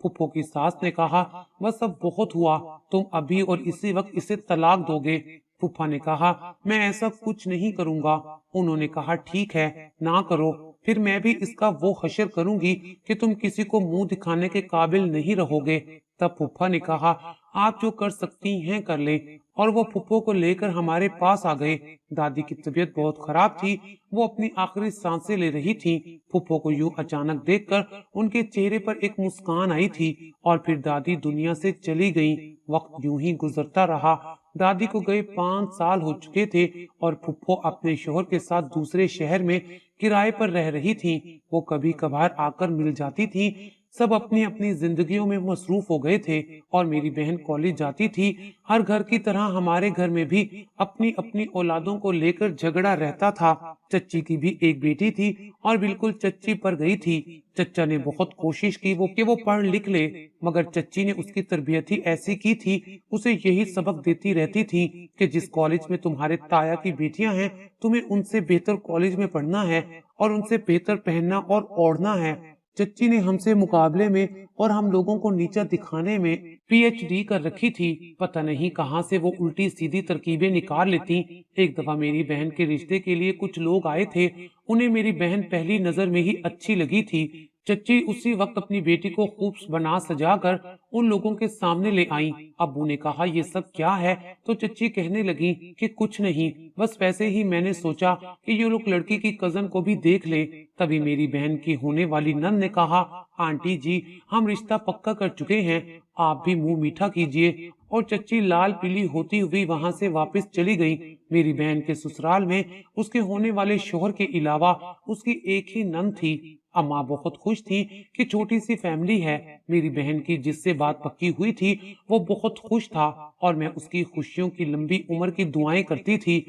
پھپھو کی ساس نے کہا بس اب بہت ہوا، تم ابھی اور اسی وقت اسے طلاق دو گے؟ پھپھا نے کہا میں ایسا کچھ نہیں کروں گا۔ انہوں نے کہا ٹھیک ہے نہ کرو، پھر میں بھی اس کا وہ حشر کروں گی کہ تم کسی کو منہ دکھانے کے قابل نہیں رہو گے۔ تب پھپھا نے کہا آپ جو کر سکتی ہیں کر لیں، اور وہ پھپھو کو لے کر ہمارے پاس آ گئے۔ دادی کی طبیعت بہت خراب تھی، وہ اپنی آخری سانسیں لے رہی تھی۔ پھپھو کو یوں اچانک دیکھ کر ان کے چہرے پر ایک مسکان آئی تھی اور پھر دادی دنیا سے چلی گئیں۔ وقت یوں ہی گزرتا رہا۔ دادی کو گئے 5 سال ہو چکے تھے اور پھپھو اپنے شوہر کے ساتھ دوسرے شہر میں کرائے پر رہ رہی تھی۔ وہ کبھی کبھار آ کر مل جاتی تھی۔ سب اپنی اپنی زندگیوں میں مصروف ہو گئے تھے اور میری بہن کالج جاتی تھی۔ ہر گھر کی طرح ہمارے گھر میں بھی اپنی اپنی اولادوں کو لے کر جھگڑا رہتا تھا۔ چچی کی بھی ایک بیٹی تھی اور بالکل چچی پر گئی تھی۔ چچا نے بہت کوشش کی کہ وہ پڑھ لکھ لے، مگر چچی نے اس کی تربیت ہی ایسی کی تھی، اسے یہی سبق دیتی رہتی تھی کہ جس کالج میں تمہارے تایا کی بیٹیاں ہیں تمہیں ان سے بہتر کالج میں پڑھنا ہے اور ان سے بہتر پہننا اور اوڑھنا ہے۔ چچی نے ہم سے مقابلے میں اور ہم لوگوں کو نیچا دکھانے میں پی ایچ ڈی کر رکھی تھی۔ پتہ نہیں کہاں سے وہ الٹی سیدھی ترکیبیں نکال لیتی۔ ایک دفعہ میری بہن کے رشتے کے لیے کچھ لوگ آئے تھے، انہیں میری بہن پہلی نظر میں ہی اچھی لگی تھی۔ چچی اسی وقت اپنی بیٹی کو خوب بنا سجا کر ان لوگوں کے سامنے لے آئیں۔ ابو نے کہا یہ سب کیا ہے؟ تو چچی کہنے لگی کہ کچھ نہیں، بس ویسے ہی میں نے سوچا کہ یہ لوگ لڑکی کی کزن کو بھی دیکھ لیں۔ تبھی میری بہن کی ہونے والی نند نے کہا آنٹی جی ہم رشتہ پکا کر چکے ہیں، آپ بھی منہ میٹھا کیجئے، اور چچی لال پیلی ہوتی ہوئی وہاں سے واپس چلی گئی۔ میری بہن کے سسرال میں اس کے ہونے والے شوہر کے علاوہ اس کی ایک ہی نند تھی۔ اماں بہت خوش تھی کہ چھوٹی سی فیملی ہے۔ میری بہن کی جس سے بات پکی ہوئی تھی وہ بہت خوش تھا اور میں اس کی خوشیوں کی لمبی عمر کی دعائیں کرتی تھی۔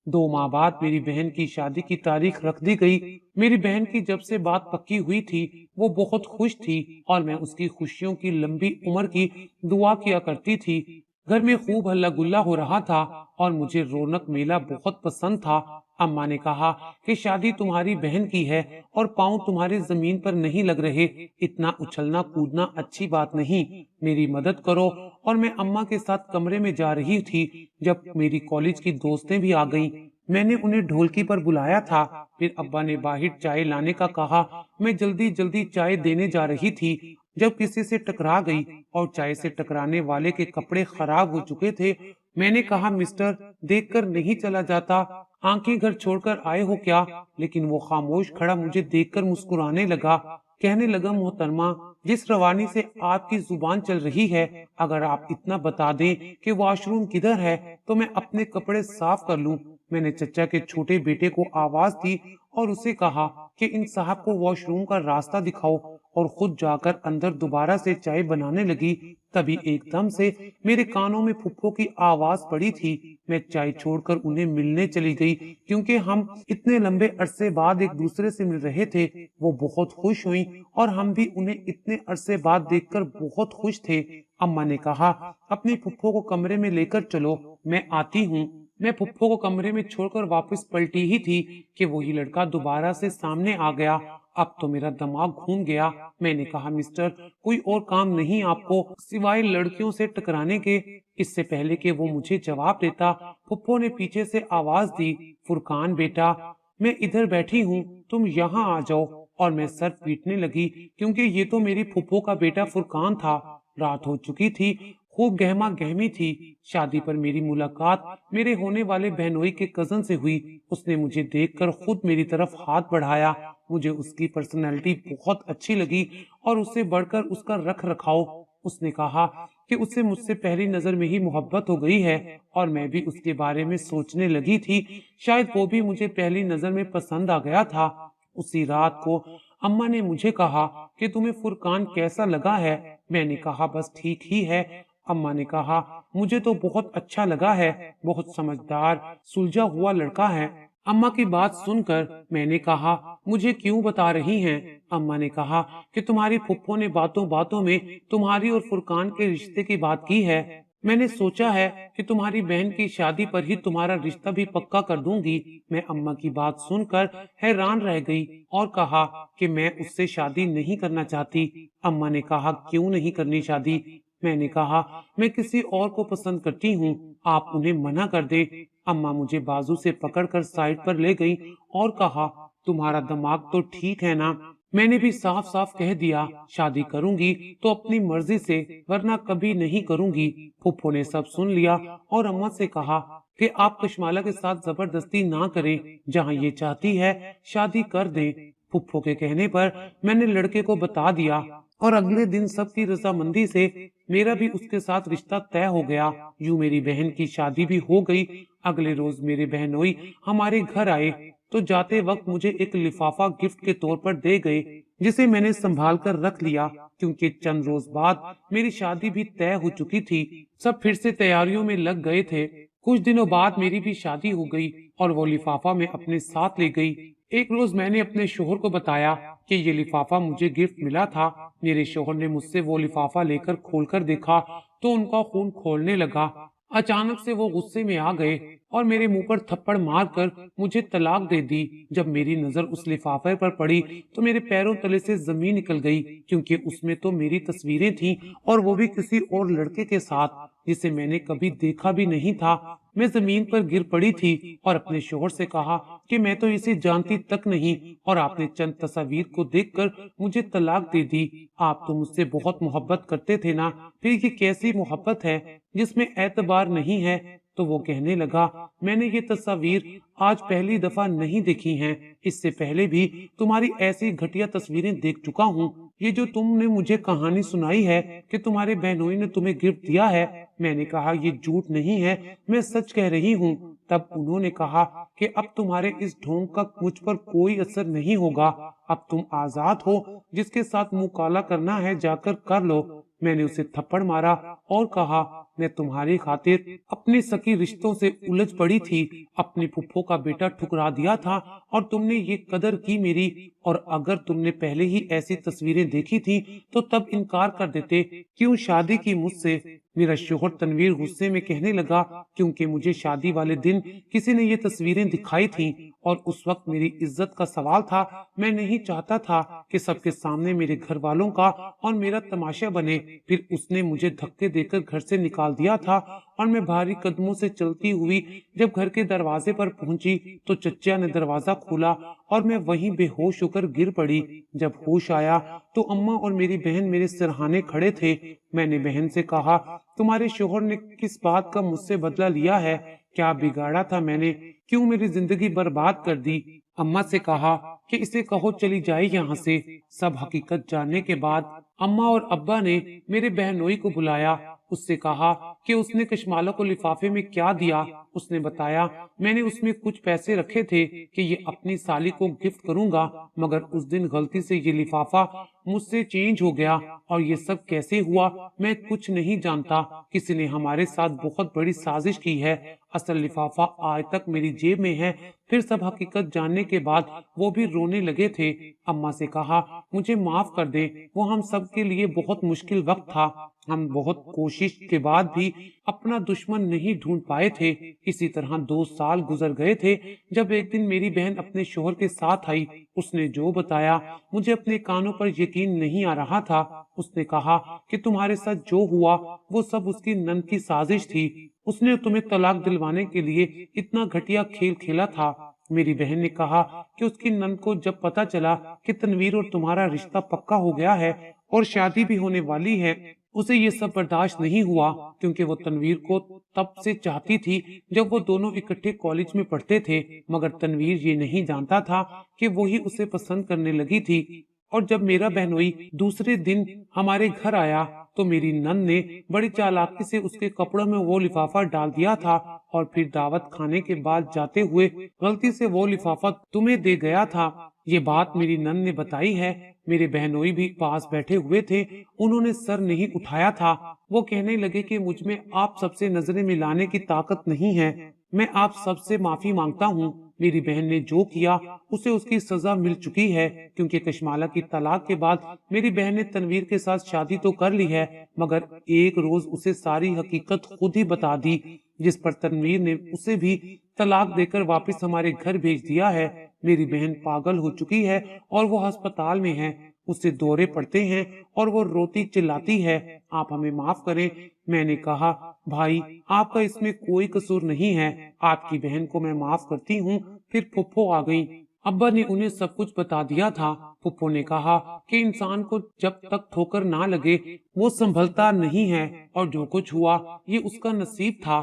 2 ماہ بعد میری بہن کی شادی کی تاریخ رکھ دی گئی۔ میری بہن کی جب سے بات پکی ہوئی تھی وہ بہت خوش تھی اور میں اس کی خوشیوں کی لمبی عمر کی دعا کیا کرتی تھی۔ گھر میں خوب ہلا گلا ہو رہا تھا اور مجھے رونق میلہ بہت پسند تھا۔ اماں نے کہا کہ شادی تمہاری بہن کی ہے اور پاؤں تمہارے زمین پر نہیں لگ رہے، اتنا اچھلنا کودنا اچھی بات نہیں، میری مدد کرو۔ اور میں اماں کے ساتھ کمرے میں جا رہی تھی جب میری کالج کی دوستیں بھی آ گئیں۔ میں نے انہیں ڈھولکی پر بلایا تھا، پھر ابا نے باہر چائے لانے کا کہا۔ میں جلدی جلدی چائے دینے جا رہی تھی جب کسی سے ٹکرا گئی اور چائے سے ٹکرانے والے کے کپڑے خراب ہو چکے تھے۔ میں نے کہا مسٹر دیکھ کر نہیں چلا جاتا، آنکھیں گھر چھوڑ کر آئے ہو کیا؟ لیکن وہ خاموش کھڑا مجھے دیکھ کر مسکرانے لگا، کہنے لگا محترمہ جس روانی سے آپ کی زبان چل رہی ہے، اگر آپ اتنا بتا دیں کہ واش روم کدھر ہے تو میں اپنے کپڑے صاف کر لوں۔ میں نے چچا کے چھوٹے بیٹے کو آواز دی اور اسے کہا کہ ان صاحب کو واش روم کا راستہ دکھاؤ، اور خود جا کر اندر دوبارہ سے چائے بنانے لگی۔ تبھی ایک دم سے میرے کانوں میں پھپھو کی آواز پڑی تھی۔ میں چائے چھوڑ کر انہیں ملنے چلی گئی کیونکہ ہم اتنے لمبے عرصے بعد ایک دوسرے سے مل رہے تھے۔ وہ بہت خوش ہوئیں اور ہم بھی انہیں اتنے عرصے بعد دیکھ کر بہت خوش تھے۔ اماں نے کہا اپنی پھپھو کو کمرے میں لے کر چلو، میں آتی ہوں۔ میں پھپھو کو کمرے میں چھوڑ کر واپس پلٹی ہی تھی کہ وہی لڑکا دوبارہ سے سامنے آ گیا۔ اب تو میرا دماغ گھوم گیا۔ میں نے کہا مسٹر کوئی اور کام نہیں آپ کو سوائے لڑکیوں سے ٹکرانے کے؟ اس سے پہلے کہ وہ مجھے جواب دیتا پھپھو نے پیچھے سے آواز دی فرقان بیٹا میں ادھر بیٹھی ہوں، تم یہاں آ جاؤ، اور میں سر پیٹنے لگی کیونکہ یہ تو میری پھپھو کا بیٹا فرقان تھا۔ رات ہو چکی تھی، خوب گہما گہمی تھی۔ شادی پر میری ملاقات میرے ہونے والے بہنوئی کے کزن سے ہوئی۔ اس نے مجھے دیکھ کر خود میری طرف ہاتھ بڑھایا۔ مجھے اس کی پرسنالٹی بہت اچھی لگی اور اس سے بڑھ کر اس کا رکھ رکھاؤ۔ اس نے کہا کہ اسے مجھ سے پہلی نظر میں ہی محبت ہو گئی ہے، اور میں بھی اس کے بارے میں سوچنے لگی تھی شاید وہ بھی مجھے پہلی نظر میں پسند آ گیا تھا۔ اسی رات کو اماں نے مجھے کہا کہ تمہیں فرقان کیسا لگا ہے؟ میں نے کہا بس ٹھیک ہی ہے۔ اماں نے کہا مجھے تو بہت اچھا لگا ہے، بہت سمجھدار سلجھا ہوا لڑکا ہے۔ اماں کی بات سن کر میں نے کہا مجھے کیوں بتا رہی ہیں؟ اماں نے کہا کہ تمہاری پھپھو نے باتوں باتوں میں تمہاری اور فرقان کے رشتے کی بات کی ہے۔ میں نے سوچا ہے کہ تمہاری بہن کی شادی پر ہی تمہارا رشتہ بھی پکا کر دوں گی۔ میں اماں کی بات سن کر حیران رہ گئی اور کہا کہ میں اس سے شادی نہیں کرنا چاہتی۔ اماں نے کہا کیوں نہیں کرنی شادی؟ میں نے کہا میں کسی اور کو پسند کرتی ہوں، آپ انہیں منع کر دیں۔ اماں مجھے بازو سے پکڑ کر سائڈ پر لے گئی اور کہا تمہارا دماغ تو ٹھیک ہے نا؟ میں نے بھی صاف صاف کہہ دیا شادی کروں گی تو اپنی مرضی سے، ورنہ کبھی نہیں کروں گی۔ پھپھو نے سب سن لیا اور اماں سے کہا کہ آپ کشمالہ کے ساتھ زبردستی نہ کریں، جہاں یہ چاہتی ہے شادی کر دیں۔ پھپھو کے کہنے پر میں نے لڑکے کو بتا دیا اور اگلے دن سب کی رضامندی سے میرا بھی اس کے ساتھ رشتہ طے ہو گیا۔ یوں میری بہن کی شادی بھی ہو گئی۔ اگلے روز میرے بہنوئی ہمارے گھر آئے تو جاتے وقت مجھے ایک لفافہ گفٹ کے طور پر دے گئے، جسے میں نے سنبھال کر رکھ لیا کیونکہ چند روز بعد میری شادی بھی طے ہو چکی تھی۔ سب پھر سے تیاریوں میں لگ گئے تھے۔ کچھ دنوں بعد میری بھی شادی ہو گئی اور وہ لفافہ میں اپنے ساتھ لے گئی۔ ایک روز میں نے اپنے شوہر کو بتایا کہ یہ لفافہ مجھے گفٹ ملا تھا۔ میرے شوہر نے مجھ سے وہ لفافہ لے کر کھول کر دیکھا تو ان کا خون کھولنے لگا۔ اچانک سے وہ غصے میں آ گئے اور میرے منہ پر تھپڑ مار کر مجھے طلاق دے دی۔ جب میری نظر اس لفافے پر پڑی تو میرے پیروں تلے سے زمین نکل گئی، کیونکہ اس میں تو میری تصویریں تھیں اور وہ بھی کسی اور لڑکے کے ساتھ جسے میں نے کبھی دیکھا بھی نہیں تھا۔ میں زمین پر گر پڑی تھی اور اپنے شوہر سے کہا کہ میں تو اسے جانتی تک نہیں اور آپ نے چند تصاویر کو دیکھ کر مجھے طلاق دے دی۔ آپ تو مجھ سے بہت محبت کرتے تھے نا، پھر یہ کیسی محبت ہے جس میں اعتبار نہیں ہے؟ تو وہ کہنے لگا میں نے یہ تصاویر آج پہلی دفعہ نہیں دیکھی ہیں، اس سے پہلے بھی تمہاری ایسی گھٹیا تصویریں دیکھ چکا ہوں۔ یہ جو تم نے مجھے کہانی سنائی ہے کہ تمہارے بہنوئی نے تمہیں گفٹ دیا ہے، میں نے کہا یہ جھوٹ نہیں ہے، میں سچ کہہ رہی ہوں۔ تب انہوں نے کہا کہ اب تمہارے اس ڈھونگ کا مجھ پر کوئی اثر نہیں ہوگا، اب تم آزاد ہو، جس کے ساتھ منہ کالا کرنا ہے جا کر کر لو۔ میں نے اسے تھپڑ مارا اور کہا میں تمہاری خاطر اپنے سکی رشتوں سے الجھ پڑی تھی، اپنی پھپھو کا بیٹا ٹھکرا دیا تھا اور تم نے یہ قدر کی میری، اور اگر تم نے پہلے ہی ایسی تصویریں دیکھی تھی تو تب انکار کر دیتے، کیوں شادی کی مجھ سے؟ میرا شوہر تنویر غصے میں کہنے لگا کیونکہ مجھے شادی والے دن کسی نے یہ تصویریں دکھائی تھیں اور اس وقت میری عزت کا سوال تھا، میں نہیں چاہتا تھا کہ سب کے سامنے میرے گھر والوں کا اور میرا تماشا بنے۔ پھر اس نے مجھے دھکے دے کر گھر سے نکال دیا تھا اور میں بھاری قدموں سے چلتی ہوئی جب گھر کے دروازے پر پہنچی تو چچا نے دروازہ کھولا اور میں وہیں بے ہوش ہو کر گر پڑی۔ جب ہوش آیا تو اماں اور میری بہن میرے سرہانے کھڑے تھے۔ میں نے بہن سے کہا تمہارے شوہر نے کس بات کا مجھ سے بدلہ لیا ہے؟ کیا بگاڑا تھا میں نے؟ کیوں میری زندگی برباد کر دی؟ اماں سے کہا کہ اسے کہو چلی جائے یہاں سے۔ سب حقیقت جاننے کے بعد اماں اور ابا نے میرے بہنوئی کو بلایا، اس سے کہا کہ اس نے کشمالہ کو لفافے میں کیا دیا۔ اس نے بتایا میں نے اس میں کچھ پیسے رکھے تھے کہ یہ اپنی سالی کو گفٹ کروں گا، مگر اس دن غلطی سے یہ لفافہ مجھ سے چینج ہو گیا اور یہ سب کیسے ہوا میں کچھ نہیں جانتا۔ کسی نے ہمارے ساتھ بہت بڑی سازش کی ہے، اصل لفافہ آج تک میری جیب میں ہے۔ پھر سب حقیقت جاننے کے بعد وہ بھی رونے لگے تھے۔ اماں سے کہا مجھے معاف کر دیں، وہ ہم سب کے لیے بہت مشکل وقت تھا، ہم بہت کوشش کے بعد بھی اپنا دشمن نہیں ڈھونڈ پائے تھے۔ اسی طرح 2 سال گزر گئے تھے جب ایک دن میری بہن اپنے شوہر کے ساتھ آئی۔ اس نے جو بتایا مجھے اپنے کانوں پر یقین نہیں آ رہا تھا۔ اس نے کہا کہ تمہارے ساتھ جو ہوا وہ سب اس کی نند کی سازش تھی، اس نے تمہیں طلاق دلوانے کے لیے اتنا گھٹیا کھیل کھیلا تھا۔ میری بہن نے کہا کہ اس کی نند کو جب پتا چلا کہ تنویر اور تمہارا رشتہ پکا ہو گیا ہے اور شادی بھی ہونے والی ہے، اسے یہ سب برداشت نہیں ہوا، کیونکہ وہ تنویر کو تب سے چاہتی تھی جب وہ دونوں اکٹھے کالج میں پڑھتے تھے، مگر تنویر یہ نہیں جانتا تھا کہ وہی اسے پسند کرنے لگی تھی۔ اور جب میرا بہنوئی دوسرے دن ہمارے گھر آیا تو میری نند نے بڑی چالاکی سے اس کے کپڑوں میں وہ لفافہ ڈال دیا تھا اور پھر دعوت کھانے کے بعد جاتے ہوئے غلطی سے وہ لفافہ تمہیں دے گیا تھا۔ یہ بات میری نند نے بتائی ہے۔ میرے بہنوئی بھی پاس بیٹھے ہوئے تھے، انہوں نے سر نہیں اٹھایا تھا۔ وہ کہنے لگے کہ مجھ میں آپ سب سے نظریں ملانے کی طاقت نہیں ہے، میں آپ سب سے معافی مانگتا ہوں، میری بہن نے جو کیا اسے اس کی سزا مل چکی ہے، کیونکہ کشمالہ کی طلاق کے بعد میری بہن نے تنویر کے ساتھ شادی تو کر لی ہے، مگر ایک روز اسے ساری حقیقت خود ہی بتا دی، جس پر تنویر نے اسے بھی طلاق دے کر واپس ہمارے گھر بھیج دیا ہے۔ میری بہن پاگل ہو چکی ہے اور وہ ہسپتال میں ہے، اسے دورے پڑتے ہیں اور وہ روتی چلاتی ہے۔ آپ ہمیں معاف کریں۔ میں نے کہا، بھائی آپ کا اس میں کوئی قصور نہیں ہے، آپ کی بہن کو میں معاف کرتی ہوں۔ پھر پھپھو آ گئی۔ ابا نے انہیں سب کچھ بتا دیا تھا۔ پھپھو نے کہا کہ انسان کو جب تک ٹھوکر نہ لگے وہ سنبھلتا نہیں ہے، اور جو کچھ ہوا یہ اس کا نصیب تھا۔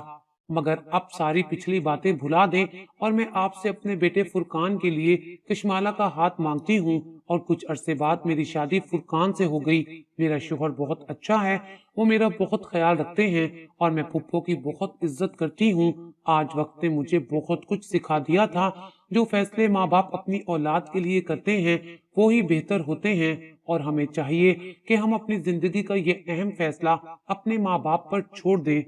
مگر اب ساری پچھلی باتیں بھلا دیں اور میں آپ سے اپنے بیٹے فرقان کے لیے کشمالہ کا ہاتھ مانگتی ہوں۔ اور کچھ عرصے بعد میری شادی فرقان سے ہو گئی۔ میرا شوہر بہت اچھا ہے، وہ میرا بہت خیال رکھتے ہیں اور میں پھپھو کی بہت عزت کرتی ہوں۔ آج وقت نے مجھے بہت کچھ سکھا دیا تھا۔ جو فیصلے ماں باپ اپنی اولاد کے لیے کرتے ہیں وہی بہتر ہوتے ہیں، اور ہمیں چاہیے کہ ہم اپنی زندگی کا یہ اہم فیصلہ اپنے ماں باپ پر چھوڑ دیں۔